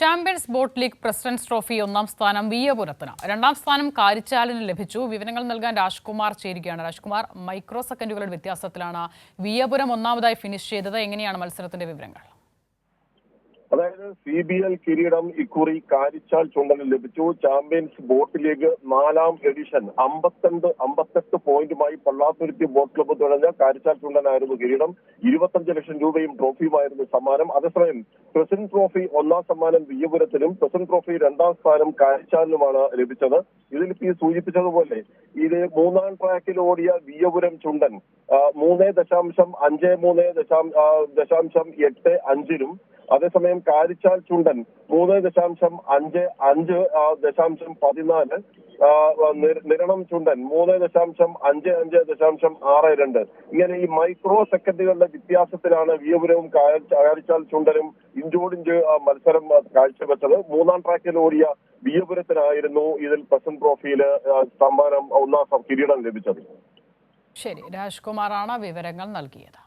Champions boat league presidents trophy ഒന്നാം സ്ഥാനം വിയ്യപുരത്തിന്, രണ്ടാം സ്ഥാനം കാരിച്ചാലിന് ലഭിച്ചു. വിവരങ്ങൾ നൽകാൻ രാജ്കുമാർ ചേരുകയാണ്. രാജ്കുമാർ, മൈക്രോ സെക്കൻഡുകളുടെ വ്യത്യാസത്തിലാണ് വിയ്യപുരം ഒന്നാമതായി ഫിനിഷ് ചെയ്തത്. എങ്ങനെയാണ് മത്സരത്തിന്റെ വിവരങ്ങൾ? അതായത് CBL കിരീടം ഇക്കുറി കാരിച്ചാൽ ചുണ്ടന് ലഭിച്ചു. ചാമ്പ്യൻസ് ബോട്ട് ലീഗ് 4ാം എഡിഷൻ 58 പോയിന്റുമായി പള്ളാത്തുരുത്തി ബോട്ട് ക്ലബ്ബ് തുടങ്ങിയ കാരിച്ചാൽ ചുണ്ടനായിരുന്നു കിരീടം. 25 ലക്ഷം രൂപയും ട്രോഫിയുമായിരുന്നു സമ്മാനം. അതേസമയം പ്രസിഡന്റ് ട്രോഫി ഒന്നാം സമ്മാനം വിയ്യപുരത്തിനും പ്രസിഡന്റ് ട്രോഫി രണ്ടാം സ്ഥാനം കാരിച്ചാലിനുമാണ് ലഭിച്ചത്. ഇതിൽ സൂചിപ്പിച്ചതുപോലെ ഇത് 3ാം ട്രാക്കിൽ ഓടിയ വിയ്യപുരം ചുണ്ടൻ 3.53.85-നും അതേസമയം കാരിച്ചാൽ ചുണ്ടൻ 3.55-14 നിരണം ചുണ്ടൻ 3.55-62. ഇങ്ങനെ ഈ മൈക്രോ സെക്കൻഡുകളുടെ വ്യത്യാസത്തിലാണ് വിയ്യപുരവും കാരിച്ചാൽ ചുണ്ടനും ഇഞ്ചോടിഞ്ച് മത്സരം കാഴ്ചവെച്ചത്. 3ാം ട്രാക്കിൽ ഓടിയ വിയ്യപുരത്തിനായിരുന്നു ഇതിൽ പ്രസിഡന്റ് ട്രോഫിയില് സമ്മാനം ഒന്നാം കിരീടം ലഭിച്ചത്. ശരി, രാജ്കുമാറാണ് വിവരങ്ങൾ നൽകിയത്.